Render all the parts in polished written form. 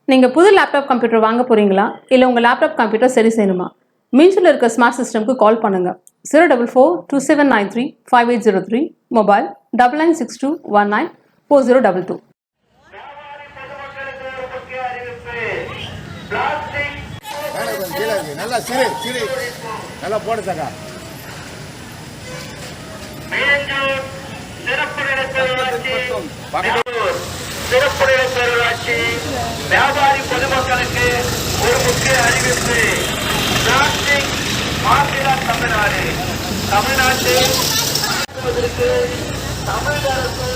நீங்கள் புது laptop computer வாங்க போகிறீங்களா இல்லை உங்கள் லேப்டாப் கம்ப்யூட்டர் சரி செய்யணுமா? மீன்ஸில் இருக்க ஸ்மார்ட் சிஸ்டம்க்கு கால் பண்ணுங்கள். 04427935803, மொபைல் 9962194022. நல்லா போடு சகா. சிறப்புடைய பேரூராட்சி வியாபாரி பொதுமக்களுக்கு ஒரு முக்கிய அறிவிப்பு. பிளாஸ்டிக் மாநில தமிழ்நாடு தமிழ்நாட்டில் தமிழக அரசு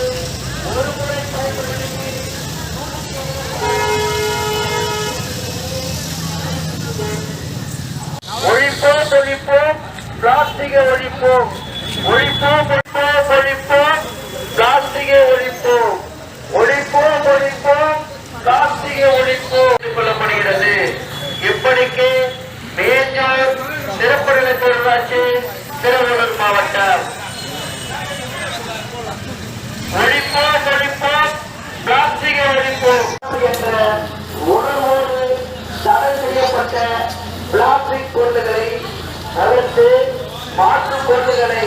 ஒருமுறை பயன்படுத்தி ஒழிப்போம் ஒழிப்போம் பிளாஸ்டிகை ஒழிப்போம் ஒழிப்போம் ஒழிப்போம் பிளாஸ்டிகை ஒழிப்போம் ஒழிப்போம் ஒழிப்போம் பிளாஸ்டிகை ஒழிப்போம் கொள்ளப்படுகிறது. இப்படிக்கு மேஜூர் சிறப்பு நிலை பேரூராட்சி திருவள்ளூர் மாவட்டம். ஒழிப்போம் ஒழிப்போம் பிளாஸ்டிகை ஒழிப்போம் என்ற உணர்வோடு தடை செய்யப்பட்ட பிளாஸ்டிக் பொருட்களை தவிர்த்து மாற்று பொருட்களை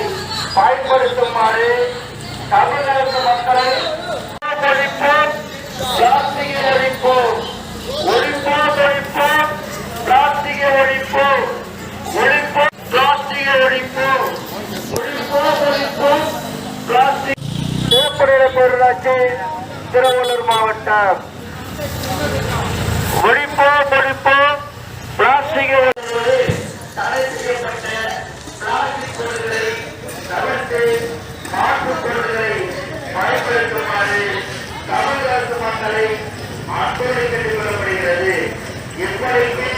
பயன்படுத்துமாறு தமிழக மக்களை ஒழிப்போம் பிளாஸ்டிகை ஒழிப்போம் ஒழிப்போம் ஒழிப்போம் பிளாஸ்டிகை ஒழிப்போம் ஒழிப்போம் பிளாஸ்டிகை ஒழிப்போம் ஒழிப்போம் ஒழிப்போம் பிளாஸ்டிக் சிறப்புடைய பேரூராட்சி திருவள்ளூர் மாவட்டம். ஒழிப்போம் ஒழிப்போம் பிளாஸ்டிகை தடை செய்யப்பட்ட பிளாஸ்டிக் பொருட்களை தவிர்த்து மாற்று பொருட்களை பயன்படுத்துமாறு தமிழக அரசு மக்களை அன்போடு கேட்டுக் கொள்ளப்படுகிறது. இப்படிக்கு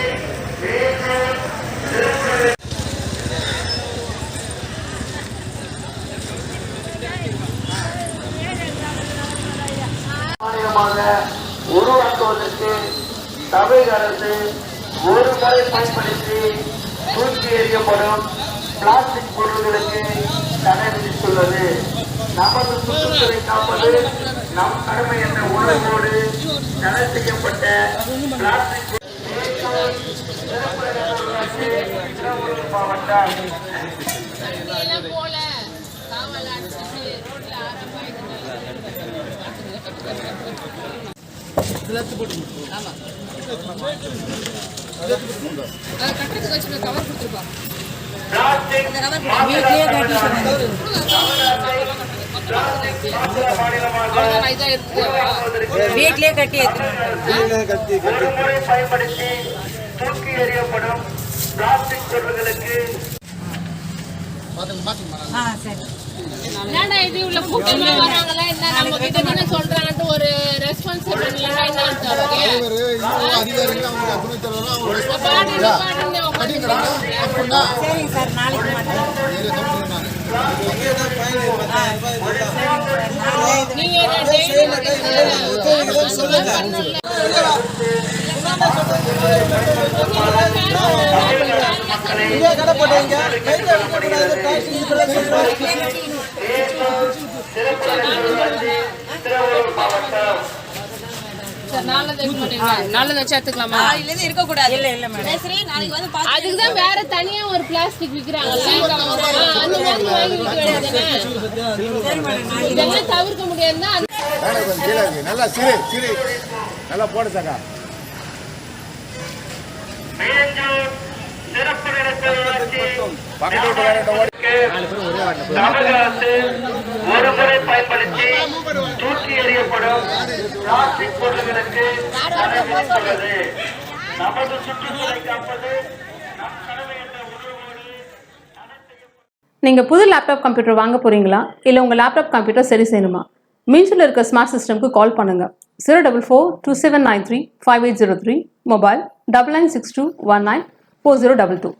மாநிலமாக உருவாக்குவதற்கு தமிழக அரசு ஒரு முறை பயன்படுத்தி தூக்கி எறியப்படும் பிளாஸ்டிக் பொருட்களுக்கு தடை விதித்துள்ளது. நமது சுற்றுச்சூழலை காப்பது நம் கடமை என்ற உணர்வோடு தடை செய்யப்பட்ட பிளாஸ்டிக் மாவட்டம். வீட்டிலே கட்டி ஒருமுறை பயன்படுத்தி தூக்கி எறியப்படும் பிளாஸ்டிக் பொருட்களுக்கு இது உள்ள கூட்டமா வராங்களா என்ன நம்ம கிட்ட தானே சொல்றாங்கன்னு ஒரு ரெஸ்பான்சிபிள் இல்லைன்னா என்ன சரிங்க சார், நாளைக்கு நீங்க அதுக்குதான் வேற தனியா ஒரு பிளாஸ்டிக் விக்கிறாங்கல்ல, அந்த மாதிரி வாங்கி விற்க வேண்டியதுதானே. இதெல்லாம் தவிர்க்க முடியாதுன்னா நல்லா போடு சகா. சிறப்பு நிலை பேரூராட்சி தமிழக அரசு ஒருமுறை பயன்படுத்தி தூக்கி எறியப்படும் பிளாஸ்டிக் பொருட்களுக்கு தடை விதித்துள்ளது. நமது சுற்றுச்சூழலை காப்பது நம் கடமை என்ற உணர்வோடு. நீங்கள் புது லேப்டாப் கம்ப்யூட்டர் வாங்க போகிறீங்களா இல்லை உங்கள் லேப்டாப் கம்ப்யூட்டர் சரி செய்யணுமா? மீன்ஸில் இருக்க ஸ்மார்ட் சிஸ்டம்க்கு கால் பண்ணுங்கள். 04427935803, மொபைல் 9962194022.